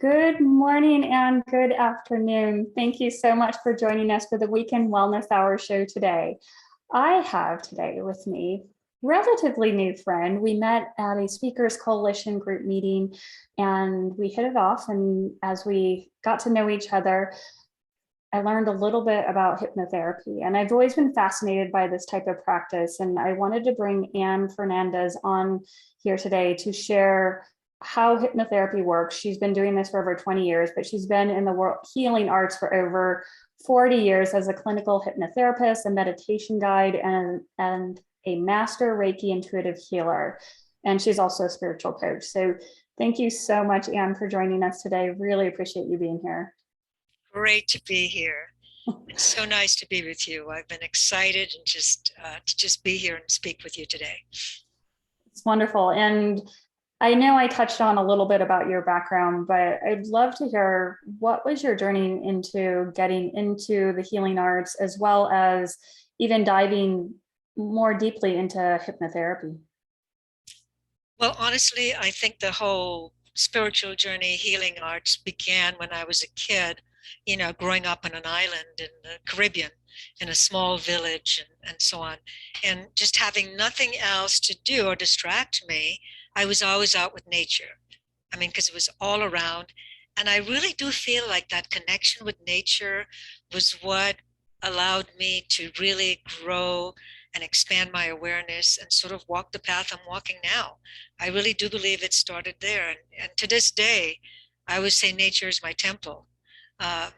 Good morning and good afternoon. Thank you so much for joining us for the Weekend Wellness Hour show today. I have today with me relatively new friend. We met at a Speakers Coalition group meeting and we hit it off. And as we got to know each other, I learned a little bit about hypnotherapy, and I've always been fascinated by this type of practice. And I wanted to bring Anne Fernandez on here today to share how hypnotherapy works. She's been doing this for over 20 years, but she's been in the world healing arts for over 40 years as a clinical hypnotherapist, a meditation guide, and a master Reiki intuitive healer. And she's also a spiritual coach. So thank you so much, Anne, for joining us today. Really appreciate you being here. Great to be here. It's so nice to be with you. I've been excited and to just be here and speak with you today. It's wonderful. And I know I touched on a little bit about your background, but I'd love to hear, what was your journey into getting into the healing arts, as well as even diving more deeply into hypnotherapy? Well, honestly, I think the whole spiritual journey, healing arts, began when I was a kid, growing up on an island in the Caribbean, in a small village and so on. And just having nothing else to do or distract me, I was always out with nature. I mean, because it was all around. And I really do feel like that connection with nature was what allowed me to really grow and expand my awareness and sort of walk the path I'm walking now. I really do believe it started there. And to this day, I would say nature is my temple. Uh,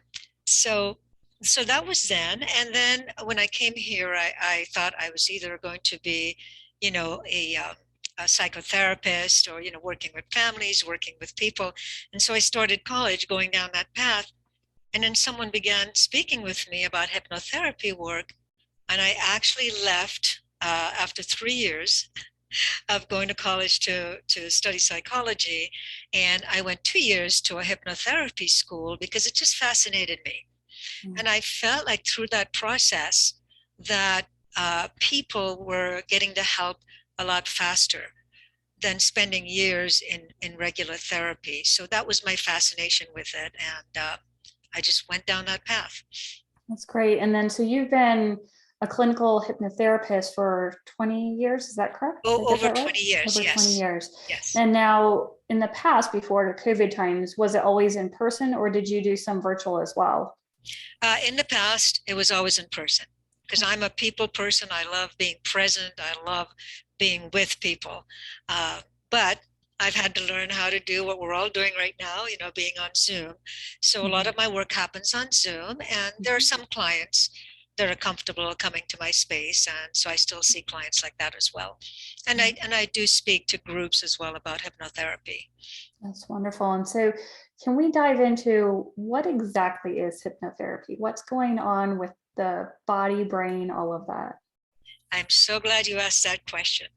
so so that was then. And then when I came here, I thought I was either going to be, you know, a psychotherapist or, working with families, working with people. And so I started college going down that path. And then someone began speaking with me about hypnotherapy work. And I actually left after 3 years of going to college to study psychology. And I went 2 years to a hypnotherapy school because it just fascinated me. And I felt like through that process that people were getting the help a lot faster than spending years in regular therapy. So that was my fascination with it. And I just went down that path. That's great. And then, so you've been a clinical hypnotherapist for 20 years, is that correct? Oh, over Right? 20 years, Over yes. 20 years. Yes. And now, in the past, before the COVID times, was it always in person, or did you do some virtual as well? In the past, it was always in person because I'm a people person. I love being present. I love being with people. But I've had to learn how to do what we're all doing right now, being on Zoom. So a lot of my work happens on Zoom, and there are some clients that are comfortable coming to my space, and so I still see clients like that as well. And I do speak to groups as well about hypnotherapy. That's wonderful. And so, can we dive into what exactly is hypnotherapy? What's going on with the body, brain, all of that? I'm so glad you asked that question.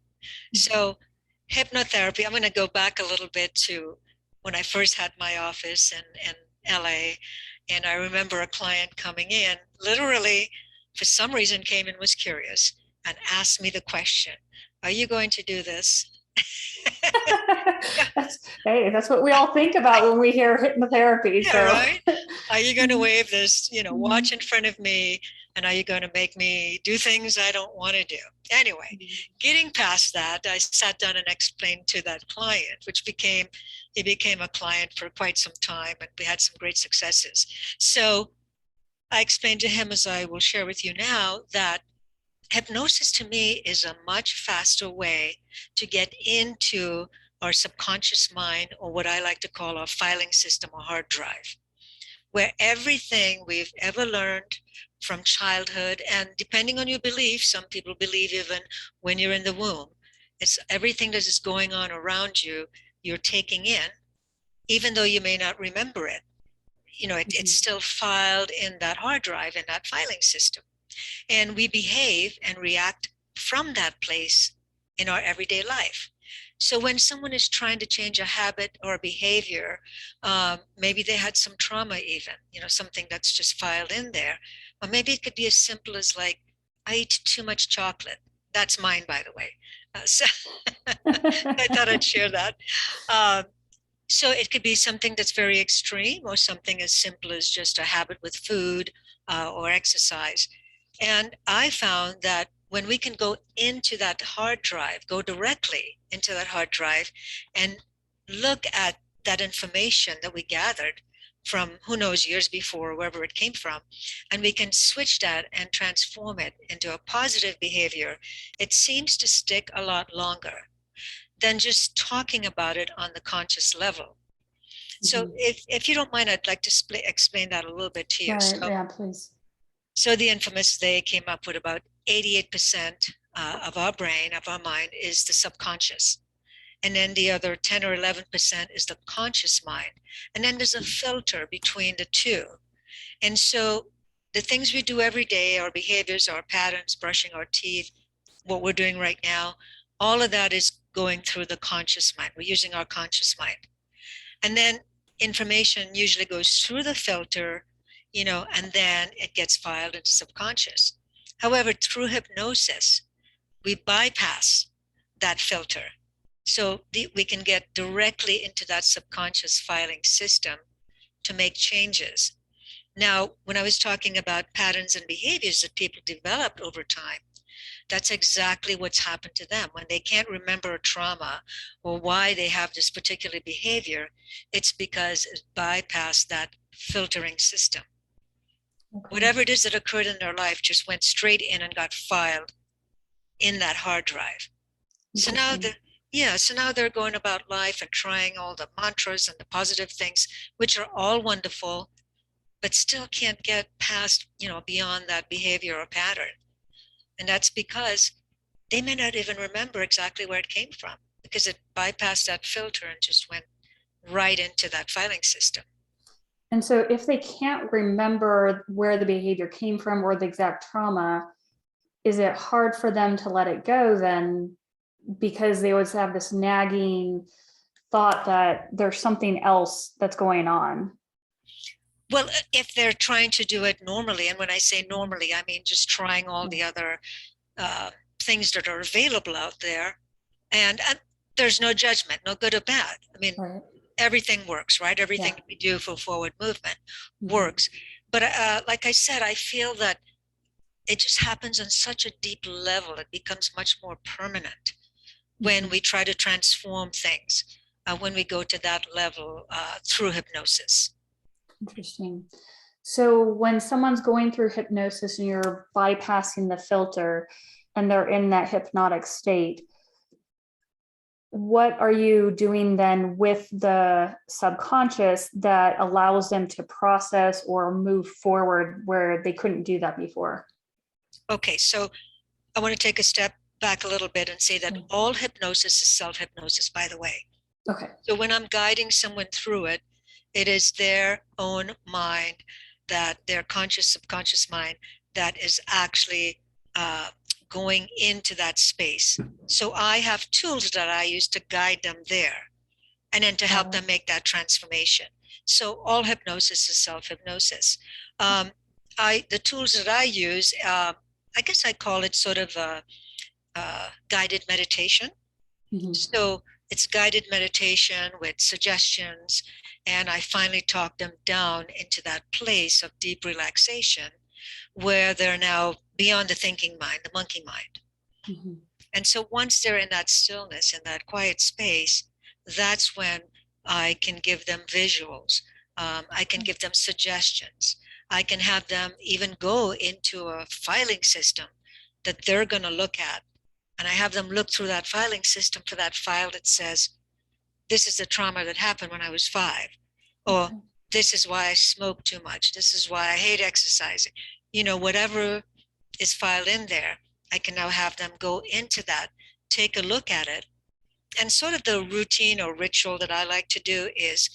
So hypnotherapy, I'm going to go back a little bit to when I first had my office in LA. And I remember a client coming in, literally, for some reason, came and was curious and asked me the question, are you going to do this? Hey, that's what we all think about when we hear hypnotherapy. Yeah, So, right. Are you going to wave this, watch in front of me? And are you going to make me do things I don't want to do? Anyway, getting past that, I sat down and explained to that client, he became a client for quite some time, and we had some great successes. So I explained to him, as I will share with you now, that hypnosis to me is a much faster way to get into our subconscious mind, or what I like to call our filing system or hard drive, where everything we've ever learned from childhood, and depending on your belief, some people believe even when you're in the womb, it's everything that is going on around you, you're taking in, even though you may not remember it. It's still filed in that hard drive, in that filing system. And we behave and react from that place in our everyday life. So when someone is trying to change a habit or a behavior, maybe they had some trauma even, something that's just filed in there. Or maybe it could be as simple as like, I eat too much chocolate. That's mine, by the way. So I thought I'd share that. So it could be something that's very extreme or something as simple as just a habit with food or exercise. And I found that when we can go into that hard drive, go directly into that hard drive and look at that information that we gathered from who knows years before, wherever it came from, and we can switch that and transform it into a positive behavior, it seems to stick a lot longer than just talking about it on the conscious level. So if you don't mind, I'd like to explain that a little bit to you. Right, yeah, please. So the infamous, they came up with about 88% of our brain, of our mind, is the subconscious. And then the other 10 or 11% is the conscious mind. And then there's a filter between the two. And so the things we do every day, our behaviors, our patterns, brushing our teeth, what we're doing right now, all of that is going through the conscious mind. We're using our conscious mind. And then information usually goes through the filter, and then it gets filed into subconscious. However, through hypnosis, we bypass that filter. So we can get directly into that subconscious filing system to make changes. Now, when I was talking about patterns and behaviors that people developed over time, that's exactly what's happened to them. When they can't remember a trauma or why they have this particular behavior, it's because it bypassed that filtering system. Okay. Whatever it is that occurred in their life just went straight in and got filed in that hard drive. So now they're going about life and trying all the mantras and the positive things, which are all wonderful, but still can't get past, beyond that behavior or pattern. And that's because they may not even remember exactly where it came from, because it bypassed that filter and just went right into that filing system. And so if they can't remember where the behavior came from or the exact trauma, is it hard for them to let it go then, because they always have this nagging thought that there's something else that's going on? Well, if they're trying to do it normally, and when I say normally, I mean just trying all the other things that are available out there, and there's no judgment, no good or bad. I mean, right. Everything works, right? Everything we do for forward movement works. But like I said, I feel that it just happens on such a deep level. It becomes much more permanent when we try to transform things, when we go to that level through hypnosis. Interesting. So when someone's going through hypnosis and you're bypassing the filter and they're in that hypnotic state, what are you doing then with the subconscious that allows them to process or move forward where they couldn't do that before? Okay, so I want to take a step back a little bit and say that all hypnosis is self-hypnosis, by the way. Okay. So when I'm guiding someone through it, it is their own mind, that their conscious, subconscious mind, that is actually going into that space. So I have tools that I use to guide them there and then to help them make that transformation. So all hypnosis is self-hypnosis. The tools that I use, I guess I call it sort of a guided meditation. So it's guided meditation with suggestions, and I finally talk them down into that place of deep relaxation where they're now beyond the thinking mind, the monkey mind. And so once they're in that stillness, in that quiet space, that's when I can give them visuals. I can give them suggestions. I can have them even go into a filing system that they're going to look at. And I have them look through that filing system for that file that says, this is the trauma that happened when I was 5. Or this is why I smoke too much. This is why I hate exercising. Whatever is filed in there, I can now have them go into that, take a look at it. And sort of the routine or ritual that I like to do is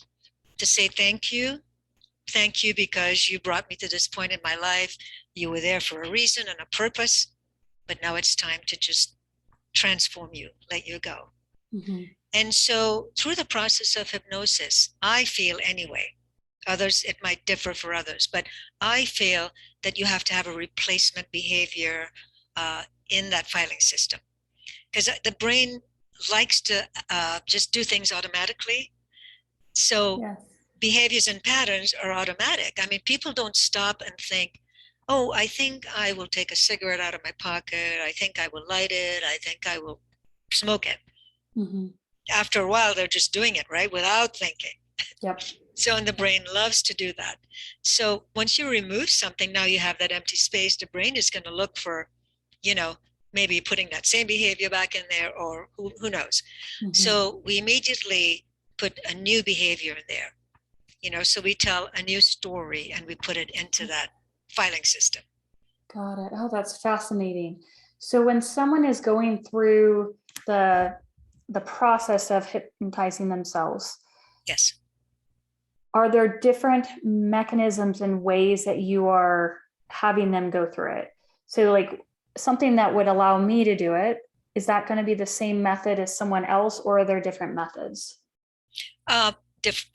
to say thank you. Thank you because you brought me to this point in my life. You were there for a reason and a purpose. But now it's time to just transform you, let you go. And so through the process of hypnosis, I feel anyway, others, it might differ for others, but I feel that you have to have a replacement behavior in that filing system. Because the brain likes to just do things automatically. So Yes. behaviors and patterns are automatic. I mean, people don't stop and think, oh, I think I will take a cigarette out of my pocket. I think I will light it. I think I will smoke it. Mm-hmm. After a while, they're just doing it, right? Without thinking. Yep. So, and the brain loves to do that. So once you remove something, now you have that empty space. The brain is going to look for, you know, maybe putting that same behavior back in there, or who knows. Mm-hmm. So we immediately put a new behavior in there, so we tell a new story and we put it into that filing system. Got it. Oh, that's fascinating. So when someone is going through the process of hypnotizing themselves, Yes. are there different mechanisms and ways that you are having them go through it? So like something that would allow me to do it, is that going to be the same method as someone else, or are there different methods? Uh,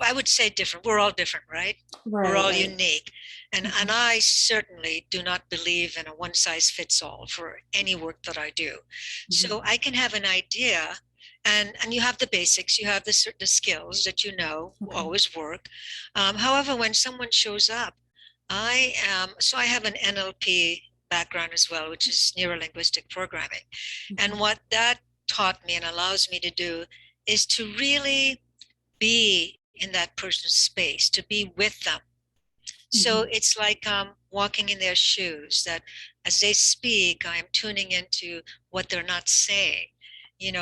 I would say different. We're all different, right? We're Right, all right. unique. And Mhm. I certainly do not believe in a one size fits all for any work that I do. So Mhm. I can have an idea, and you have the basics, you have the skills that Okay. always work. However, when someone shows up, I have an NLP background as well, which is neuro linguistic programming. And Mhm. what that taught me and allows me to do is to really be in that person's space, to be with them. So Mhm. it's like walking in their shoes, that as they speak, I'm tuning into what they're not saying.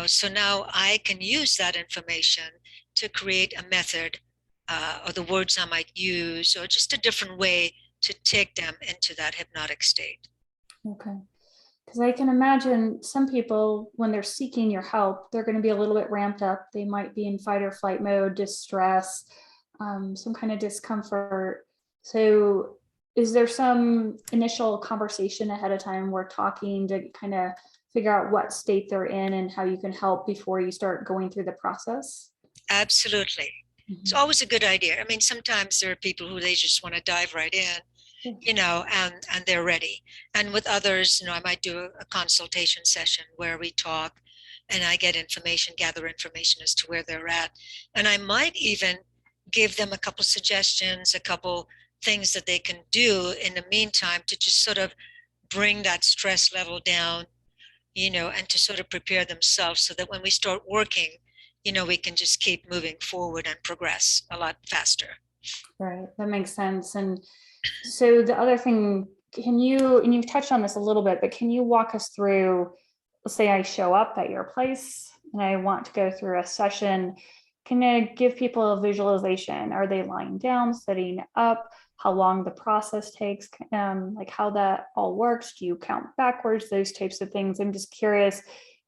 So now I can use that information to create a method, or the words I might use, or just a different way to take them into that hypnotic state. Okay. Because I can imagine some people, when they're seeking your help, they're going to be a little bit ramped up. They might be in fight or flight mode, distress, some kind of discomfort. So, is there some initial conversation ahead of time we're talking to kind of figure out what state they're in and how you can help before you start going through the process? Absolutely. It's Mhm. always a good idea. I mean, sometimes there are people who they just want to dive right in, Yeah. and they're ready. And with others, I might do a consultation session where we talk and I get information, gather information as to where they're at. And I might even give them a couple suggestions, a couple things that they can do in the meantime to just sort of bring that stress level down, and to sort of prepare themselves so that when we start working, we can just keep moving forward and progress a lot faster. Right. That makes sense. And so the other thing, can you, and you've touched on this a little bit, but can you walk us through, let's say I show up at your place and I want to go through a session. Can I give people a visualization? Are they lying down, sitting up? How long the process takes, like how that all works? Do you count backwards? Those types of things. I'm just curious,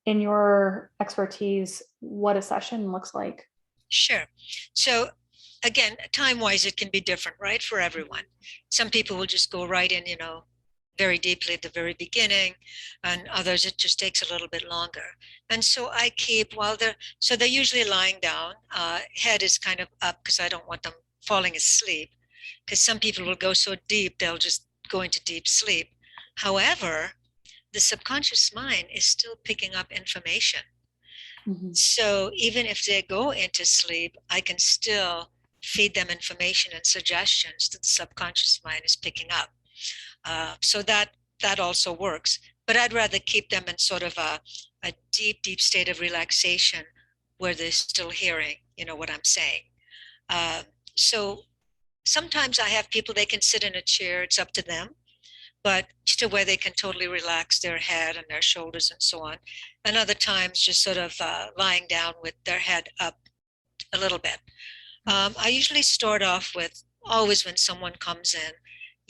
in your expertise, what a session looks like. Sure. So again, time-wise, it can be different, right, for everyone. Some people will just go right in, very deeply at the very beginning, and others it just takes a little bit longer. And so I keep so they're usually lying down. Head is kind of up because I don't want them falling asleep. Because some people will go so deep they'll just go into deep sleep. However, the subconscious mind is still picking up information. Mhm. So even if they go into sleep, I can still feed them information and suggestions that the subconscious mind is picking up. So that also works. But I'd rather keep them in sort of a deep, deep state of relaxation where they're still hearing, what I'm saying. Uh, so sometimes I have people, they can sit in a chair, it's up to them, but to where they can totally relax their head and their shoulders and so on. And other times just sort of lying down with their head up a little bit. I usually start off with, always when someone comes in,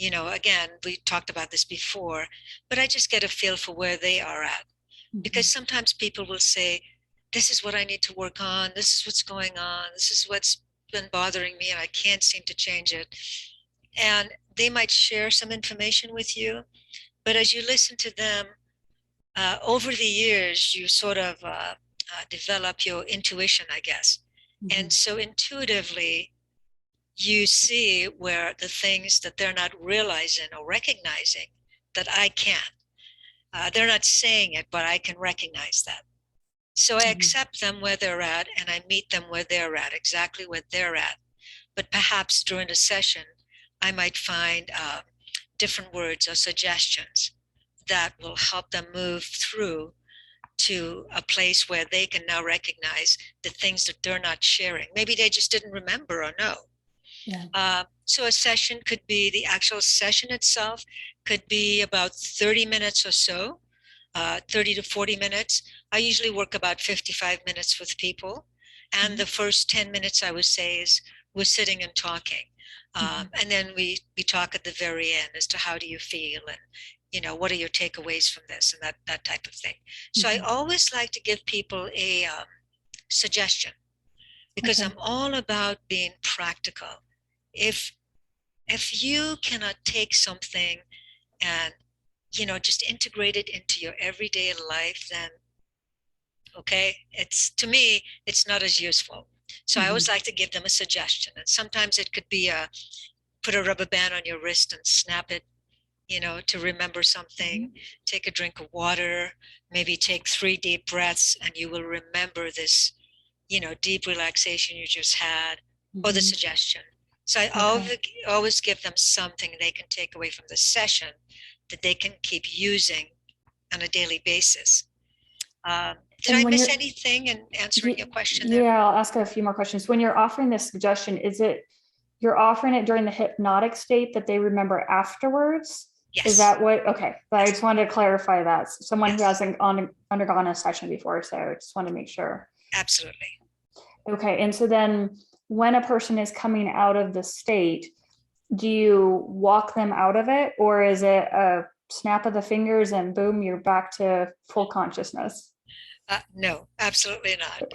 again, we talked about this before, but I just get a feel for where they are at. Because Mhm. sometimes people will say, this is what I need to work on, this is what's going on, this is what's been bothering me, and I can't seem to change it. And they might share some information with you, but as you listen to them, over the years, you sort of develop your intuition, I guess. And Mhm. so intuitively, you see where the things that they're not realizing or recognizing that I can. They're not saying it, but I can recognize that. So I accept them where they're at, and I meet them where they're at, exactly where they're at. But perhaps during a session, I might find different words or suggestions that will help them move through to a place where they can now recognize the things that they're not sharing. Maybe they just didn't remember or know. Yeah. So a session could be, the actual session itself could be about 30 minutes or so, 30 to 40 minutes. I usually work about 55 minutes with people. And the first 10 minutes, I would say, is we're sitting and talking. And then we talk at the very end as to how do you feel, and what are your takeaways from this, and that type of thing. So I always like to give people a suggestion, because I'm all about being practical. If you cannot take something and just integrate it into your everyday life, then okay, it's, to me, it's not as useful. So I always like to give them a suggestion, and sometimes it could be put a rubber band on your wrist and snap it, to remember something. Take a drink of water, maybe take 3 deep breaths, and you will remember this, deep relaxation you just had, or the suggestion. So I always give them something they can take away from the session that they can keep using on a daily basis. Did I miss anything in answering your question there? Yeah, I'll ask a few more questions. When you're offering this suggestion, is it you're offering it during the hypnotic state that they remember afterwards? Yes. Is that what? Okay, but I just wanted to clarify that. Someone who hasn't undergone a session before, so I just want to make sure. Absolutely. Okay, and so then when a person is coming out of the state, do you walk them out of it, or is it a snap of the fingers and boom, you're back to full consciousness? No, absolutely not.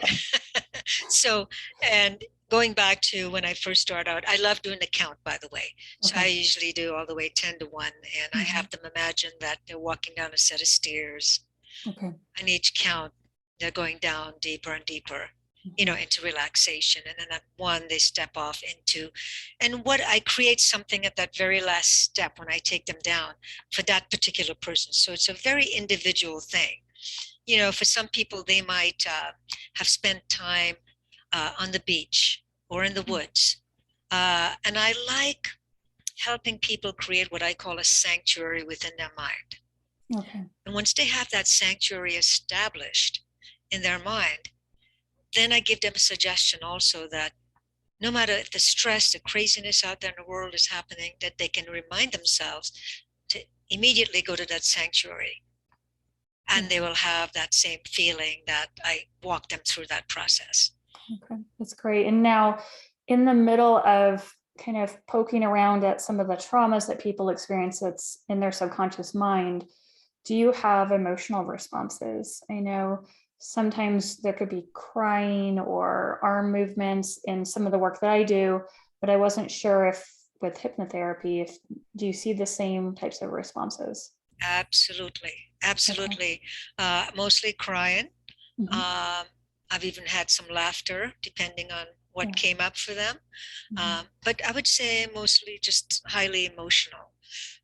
So, and going back to when I first started out, I love doing the count, by the way. So I usually do all the way 10 to 1, and I have them imagine that they're walking down a set of stairs. And each count, they're going down deeper and deeper, into relaxation. And then at 1, they step off into, and what I create something at that very last step when I take them down for that particular person. So it's a very individual thing. For some people, they might have spent time on the beach or in the woods. And I like helping people create what I call a sanctuary within their mind. And once they have that sanctuary established in their mind, then I give them a suggestion also that no matter if the stress, the craziness out there in the world is happening, that they can remind themselves to immediately go to that sanctuary. And they will have that same feeling that I walk them through that process. Okay, that's great. And now, in the middle of kind of poking around at some of the traumas that people experience that's in their subconscious mind, do you have emotional responses? I know sometimes there could be crying or arm movements in some of the work that I do, but I wasn't sure if with hypnotherapy, do you see the same types of responses? Absolutely. Mostly crying. I've even had some laughter, depending on what came up for them. But I would say mostly just highly emotional.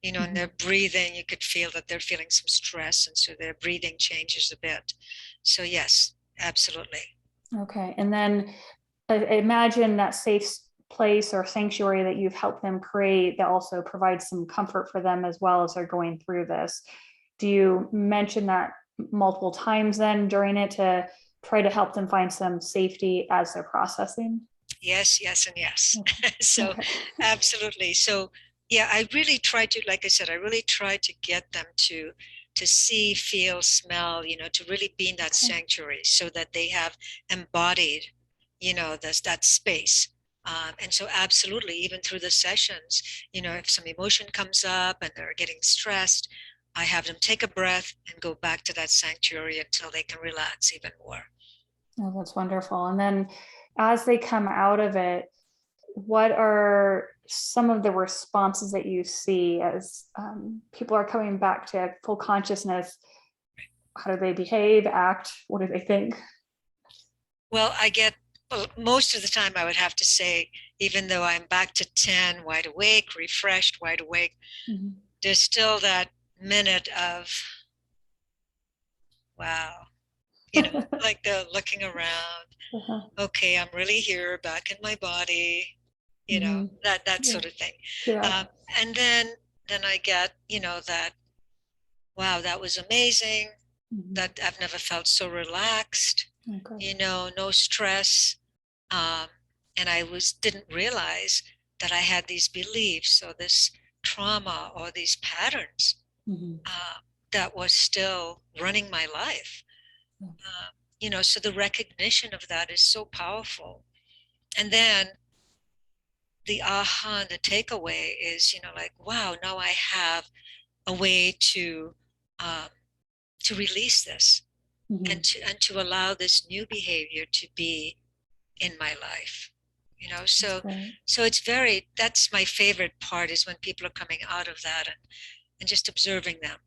And their breathing, you could feel that they're feeling some stress, and so their breathing changes a bit. So yes, absolutely. Okay. And then I imagine that safe place or sanctuary that you've helped them create that also provides some comfort for them as well as they're going through this. Do you mention that multiple times then during it to try to help them find some safety as they're processing? Yes, yes, and yes. So absolutely. So yeah, I really try to, like I said, I really try to get them to see, feel, smell, to really be in that sanctuary, so that they have embodied, that space. And so absolutely, even through the sessions, if some emotion comes up and they're getting stressed, I have them take a breath and go back to that sanctuary until they can relax even more. Oh, that's wonderful. And then as they come out of it, what are some of the responses that you see as people are coming back to full consciousness? How do they behave, act? What do they think? Well, most of the time I would have to say, even though I'm back to 10, wide awake, refreshed, wide awake, there's still that minute of, wow, like the looking around. Uh-huh. Okay, I'm really here, back in my body, Hmm. that Yeah. sort of thing. Yeah. Um, and then I get, that, wow, that was amazing. Hmm. That I've never felt so relaxed, Okay. no stress. Um, and I didn't realize that I had these beliefs or this trauma or these patterns Hmm. uh, that was still running my life. So the recognition of that is so powerful. And then the aha and the takeaway is, like, wow, now I have a way um, to release this Hmm. and to allow this new behavior to be in my life. That's So great. that's my favorite part, is when people are coming out of that, and just observing them,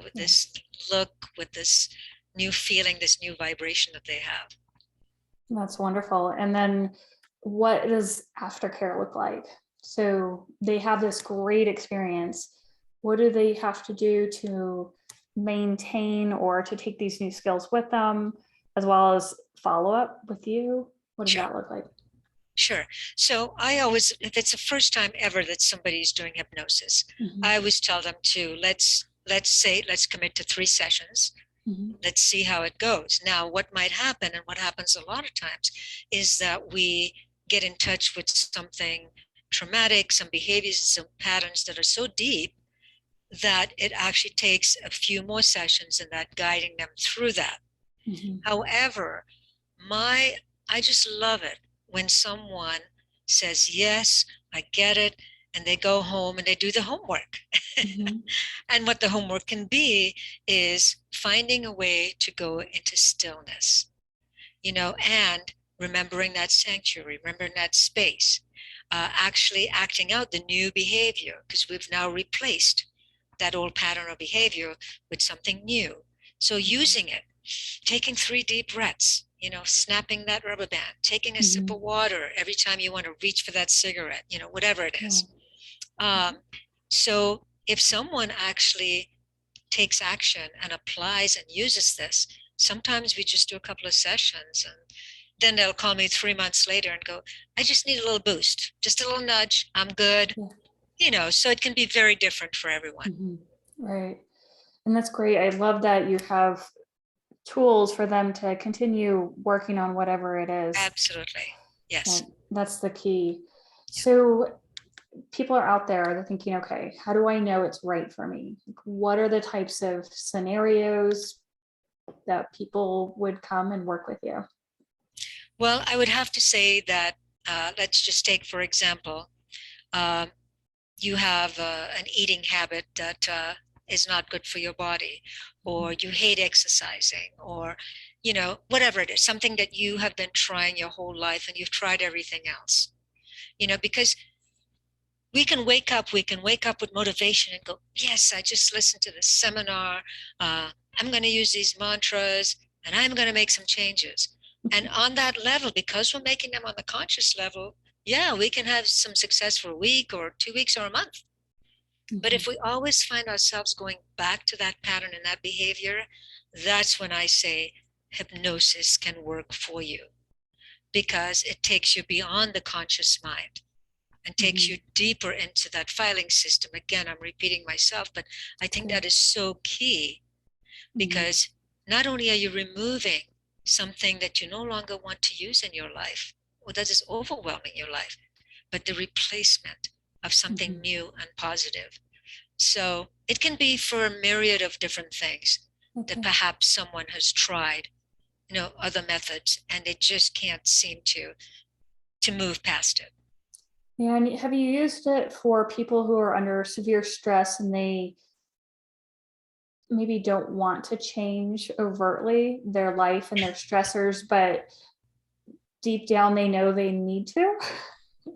with Yeah. this look, with this new feeling, this new vibration that they have. That's wonderful. And then what does aftercare look like? So they have this great experience. What do they have to do to maintain or to take these new skills with them, as well as follow up with you? What does Sure. that look like? Sure. So I always, if it's the first time ever that somebody's doing hypnosis, Mhm, I always tell them to let's commit to 3 sessions. mhm, Let's see how it goes. Now, what might happen, and what happens a lot of times, is that we get in touch with something traumatic, some behaviors, some patterns that are so deep that it actually takes a few more sessions and that guiding them through that. mhm, However, my I just love it when someone says, yes, I get it, and they go home and they do the homework. mhm, And what the homework can be is finding a way to go into stillness, and remembering that sanctuary, remembering that space, actually acting out the new behavior, because we've now replaced that old pattern or behavior with something new. So using it, taking 3 deep breaths, snapping that rubber band, taking a sip mhm. of water every time you want to reach for that cigarette, whatever it Yeah. is. So if someone actually takes action and applies and uses this, sometimes we just do a couple of sessions, and then they'll call me 3 months later and go, I just need a little boost, just a little nudge. I'm good. Yeah. So it can be very different for everyone. Mhm. Right. And that's great. I love that you have tools for them to continue working on whatever it is. Absolutely. Yes. That's the key. So people are out there, they're thinking, okay, how do I know it's right for me? What are the types of scenarios that people would come and work with you? Well, I would have to say that, let's just take, for example, um, you have an eating habit that is not good for your body, or you hate exercising, or, whatever it is, something that you have been trying your whole life and you've tried everything else, because we can wake up with motivation and go, yes, I just listened to this seminar. I'm going to use these mantras and I'm going to make some changes. And on that level, because we're making them on the conscious level, yeah, we can have some success for a week or 2 weeks or a month. But Mhm, if we always find ourselves going back to that pattern and that behavior, that's when I say hypnosis can work for you, because it takes you beyond the conscious mind and takes mhm. you deeper into that filing system. Again, I'm repeating myself, but I think Okay. that is so key, Mhm, because not only are you removing something that you no longer want to use in your life, or that is overwhelming your life, but the replacement of something mhm. new and positive. So it can be for a myriad of different things that Okay. perhaps someone has tried, other methods, and they just can't seem to move past it. And have you used it for people who are under severe stress and they maybe don't want to change overtly their life and their stressors, but deep down they know they need to?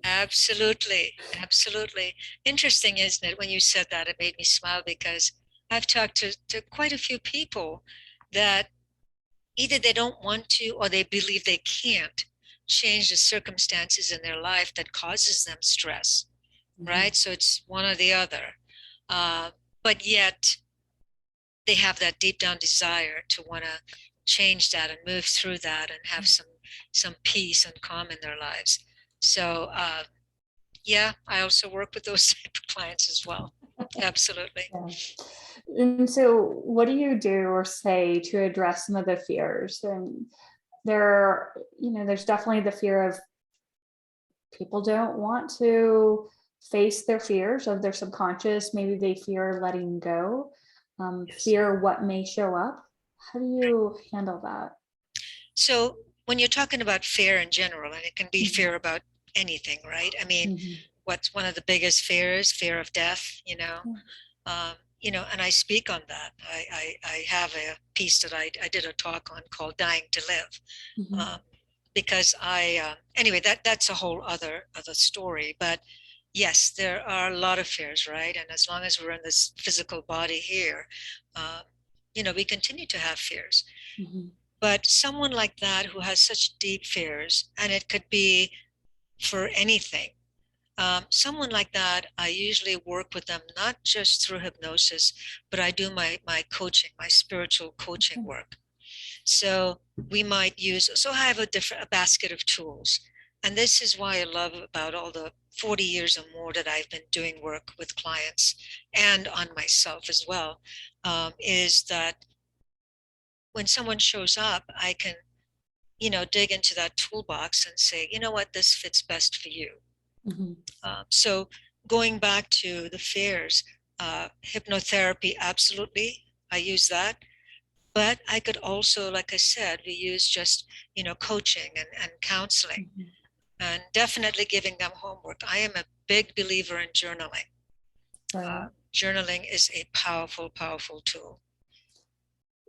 Absolutely, absolutely. Interesting, isn't it? When you said that, it made me smile, because I've talked to quite a few people that either they don't want to, or they believe they can't change the circumstances in their life that causes them stress, Mhm, right? So it's one or the other. But yet they have that deep down desire to want to change that and move through that and have some peace and calm in their lives. So yeah, I also work with those type of clients as well. Absolutely. Yeah. And so what do you do or say to address some of the fears? And there's definitely the fear of people don't want to face their fears of their subconscious. Maybe they fear letting go, Yes. fear what may show up. How do you handle that? So when you're talking about fear in general, and it can be fear about anything, right? I mean, Mhm. what's one of the biggest fears? Fear of death, and I speak on that. I have a piece that I did a talk on called Dying to Live. Mhm. Because anyway, that's a whole other story. But yes, there are a lot of fears, right? And as long as we're in this physical body here, uh, we continue to have fears. Mhm. But someone like that who has such deep fears, and it could be for anything, someone like that, I usually work with them not just through hypnosis, but I do my coaching, my spiritual coaching Okay. work. So I have a basket of tools. And this is why I love about all the 40 years or more that I've been doing work with clients and on myself as well, is that when someone shows up, I can, dig into that toolbox and say, you know what, this fits best for you. Mhm. So going back to the fears, hypnotherapy, absolutely, I use that. But I could also, like I said, we use just, coaching and counseling Mhm. and definitely giving them homework. I am a big believer in journaling. Right. Journaling is a powerful, powerful tool.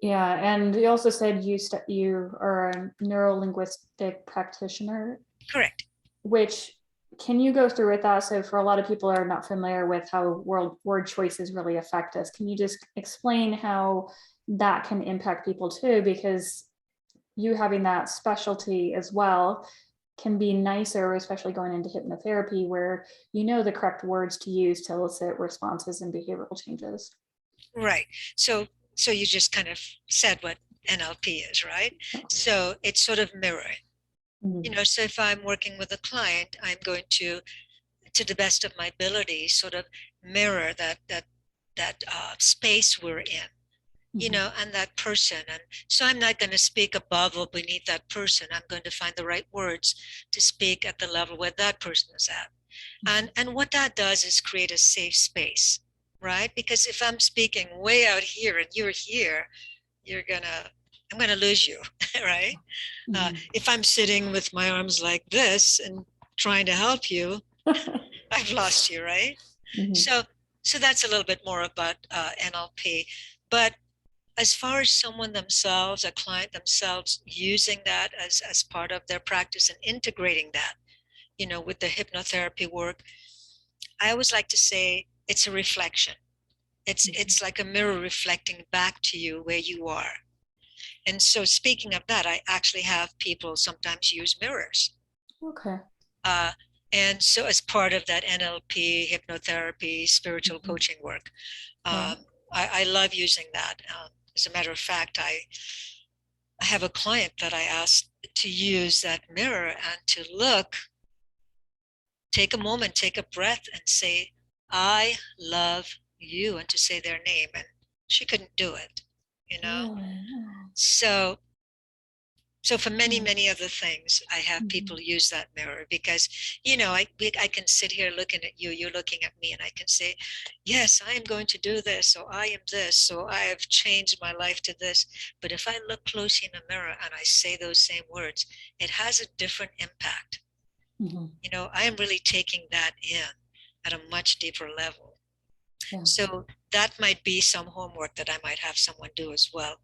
Yeah, and you also said you are a neuro-linguistic practitioner, Correct. which can you go through with that? So for a lot of people are not familiar with how word choices really affect us. Can you just explain how that can impact people too? Because you having that specialty as well can be nicer, especially going into hypnotherapy, where you know the correct words to use to elicit responses and behavioral changes. Right. So you just kind of said what NLP is, right? So it's sort of mirroring. Mhm. So if I'm working with a client, I'm going to the best of my ability, sort of mirror that space we're in, Mhm. and that person. And so I'm not going to speak above or beneath that person. I'm going to find the right words to speak at the level where that person is at. And what that does is create a safe space, right? Because if I'm speaking way out here and you're here, I'm gonna lose you, right? Mhm. If I'm sitting with my arms like this and trying to help you, I've lost you, right? Mhm. So, so that's a little bit more about NLP. But as far as someone themselves, a client themselves, using that as part of their practice and integrating that, with the hypnotherapy work, I always like to say it's a reflection. It's like a mirror reflecting back to you where you are. And so, speaking of that, I actually have people sometimes use mirrors. Okay. Uh, and so, as part of that NLP, hypnotherapy, spiritual Mhm. coaching work, Right. um, I love using that. As a matter of fact, I have a client that I asked to use that mirror and to look, take a moment, take a breath, and say, I love you, and to say their name. And she couldn't do it. Really? Oh. So for many, Yeah. many other things, I have Mhm. people use that mirror because, I can sit here looking at you, you're looking at me, and I can say, yes, I am going to do this, or I am this, so I have changed my life to this. But if I look closely in the mirror and I say those same words, it has a different impact. Mhm. I am really taking that in at a much deeper level. Yeah. So that might be some homework that I might have someone do as well,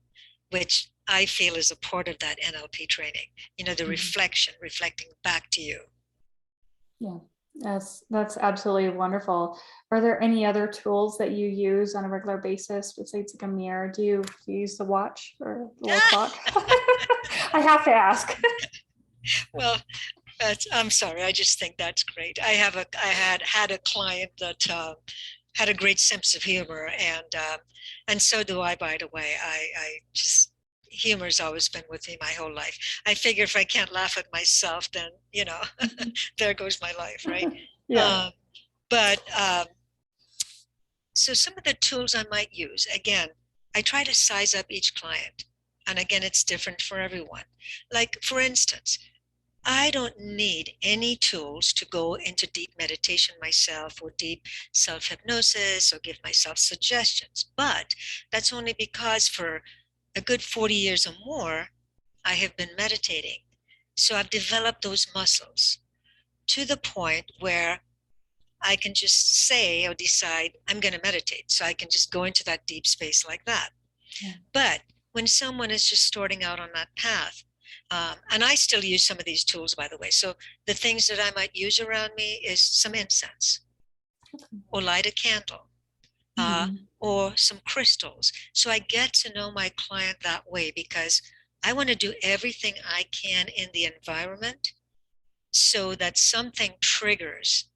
which I feel is a part of that NLP training, the Mhm. reflecting back to you. Yeah. That's absolutely wonderful. Are there any other tools that you use on a regular basis besides like a mirror? Do you use the watch or the little clock? I have to ask. Well, I'm sorry. I just think that's great. I had a client that had a great sense of humor, and so do I. By the way, I just humor's always been with me my whole life. I figure if I can't laugh at myself, then, there goes my life, right? Yeah. But so some of the tools I might use, again, I try to size up each client. And again, it's different for everyone. Like, for instance, I don't need any tools to go into deep meditation myself or deep self hypnosis or give myself suggestions. But that's only because for a good 40 years or more, I have been meditating. So I've developed those muscles to the point where I can just say or decide I'm going to meditate. So I can just go into that deep space like that. Yeah. But when someone is just starting out on that path, and I still use some of these tools, by the way. So the things that I might use around me is some incense or light a candle or some crystals. So I get to know my client that way because I want to do everything I can in the environment so that something triggers.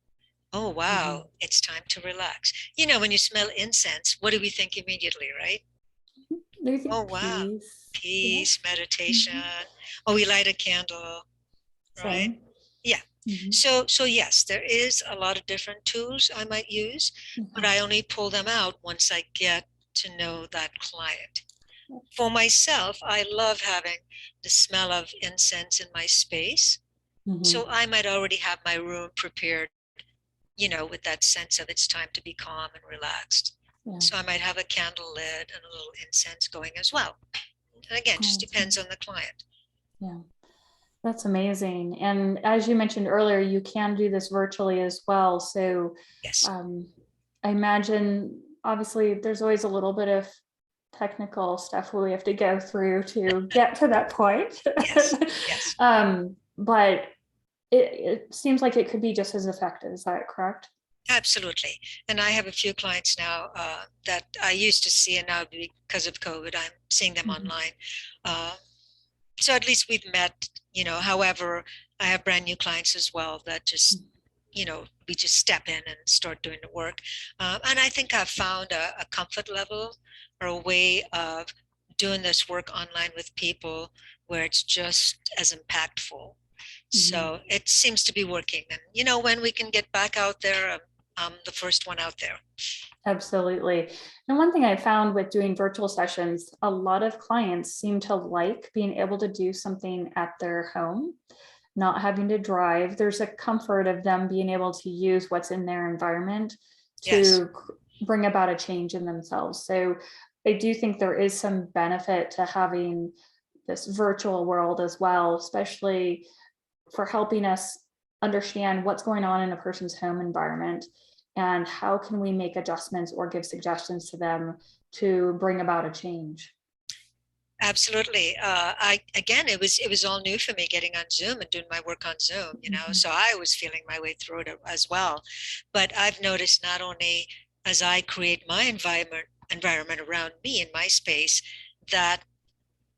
Oh, wow, it's time to relax. When you smell incense, what do we think immediately, right? Do you think Oh, wow, peace? Yeah. peace, meditation. Oh, we light a candle, right? Same. Yeah. So yes, there is a lot of different tools I might use, but I only pull them out once I get to know that client. For myself, I love having the smell of incense in my space. So I might already have my room prepared, with that sense of it's time to be calm and relaxed. Yeah. So I might have a candle lit and a little incense going as well. And again, just depends on the client. Yeah. That's amazing. And as you mentioned earlier, you can do this virtually as well. So Yes. I imagine obviously there's always a little bit of technical stuff we have to go through to get to that point. Yes. Yes. But it seems like it could be just as effective. Is that correct? Absolutely. And I have a few clients now that I used to see, and now because of COVID, I'm seeing them online. So at least we've met, however, I have brand new clients as well that just, we just step in and start doing the work. And I think I've found a comfort level or a way of doing this work online with people where it's just as impactful. So it seems to be working. And, when we can get back out there, I'm the first one out there. Absolutely. And one thing I found with doing virtual sessions, a lot of clients seem to like being able to do something at their home, not having to drive. There's a comfort of them being able to use what's in their environment Yes. to bring about a change in themselves. So I do think there is some benefit to having this virtual world as well, especially for helping us understand what's going on in a person's home environment and how can we make adjustments or give suggestions to them to bring about a change. Absolutely. It was all new for me getting on Zoom and doing my work on Zoom, so I was feeling my way through it as well. But I've noticed not only as I create my environment around me in my space, that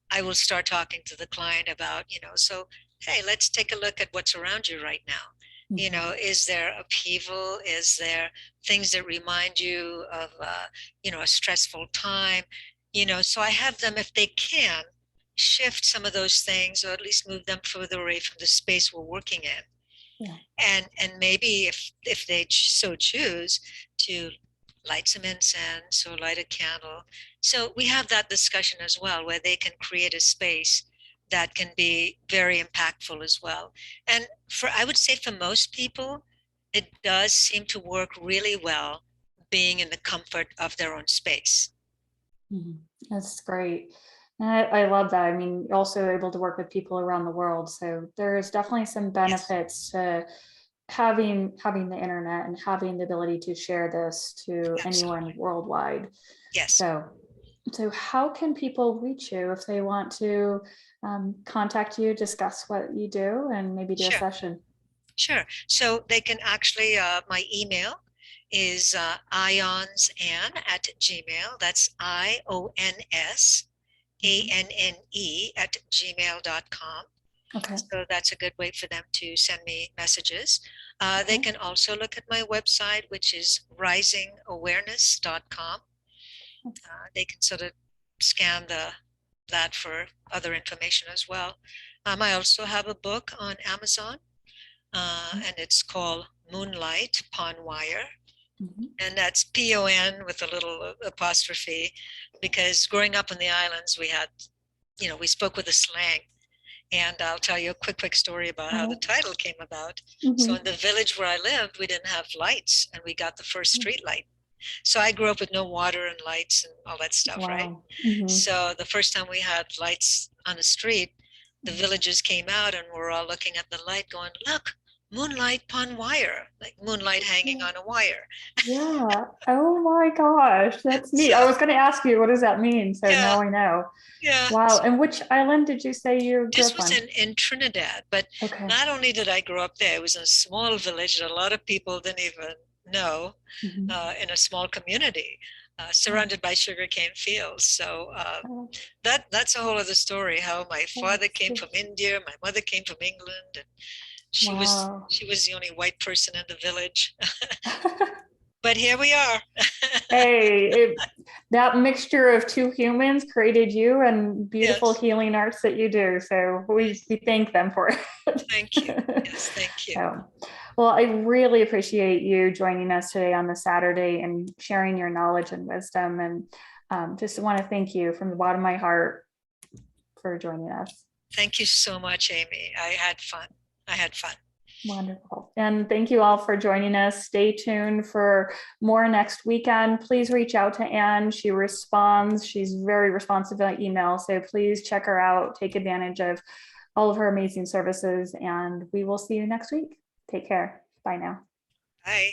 I will start talking to the client about, so hey, let's take a look at what's around you right now. Is there upheaval? Is there things that remind you of, a stressful time? So I have them, if they can, shift some of those things or at least move them further away from the space we're working in. Yeah. And maybe if they so choose to light some incense or light a candle. So we have that discussion as well, where they can create a space that can be very impactful as well. And I would say for most people, it does seem to work really well being in the comfort of their own space. That's great. And I love that. I mean, you're also able to work with people around the world. So there's definitely some benefits to having the internet and having the ability to share this to anyone worldwide. Yes. So how can people reach you if they want to contact you, discuss what you do, and maybe do a session? Sure. So they can actually, my email is ionsAnne@gmail. That's IONSANNE@gmail.com. Okay. So that's a good way for them to send me messages. They can also look at my website, which is risingawareness.com. They can sort of scan the that for other information as well. I also have a book on Amazon, and it's called Moonlight Pon Wire. And that's P-O-N with a little apostrophe, because growing up in the islands, we had, we spoke with a slang. And I'll tell you a quick story about how the title came about. So in the village where I lived, we didn't have lights, and we got the first street light. So I grew up with no water and lights and all that stuff, right? So the first time we had lights on the street, the villagers came out and we're all looking at the light going, look, moonlight pon wire, like moonlight hanging on a wire. Yeah. Oh my gosh, that's neat. So, I was going to ask you, what does that mean? So yeah, now I know. yeah. Wow. And which island did you say you grew This up was on? in Trinidad, but not only did I grow up there, it was in a small village that a lot of people didn't even know, in a small community, surrounded by sugarcane fields. So that's a whole other story, how my father came from India, my mother came from England, and she was the only white person in the village. But here we are. Hey, that mixture of two humans created you and beautiful Yes. healing arts that you do. So we thank them for it. Thank you. Yes, thank you. So, well, I really appreciate you joining us today on the Saturday and sharing your knowledge and wisdom. And just want to thank you from the bottom of my heart for joining us. Thank you so much, Amy. I had fun. Wonderful. And thank you all for joining us. Stay tuned for more next weekend. Please reach out to Anne. She responds. She's very responsive by email. So please check her out. Take advantage of all of her amazing services. And we will see you next week. Take care. Bye now. Bye.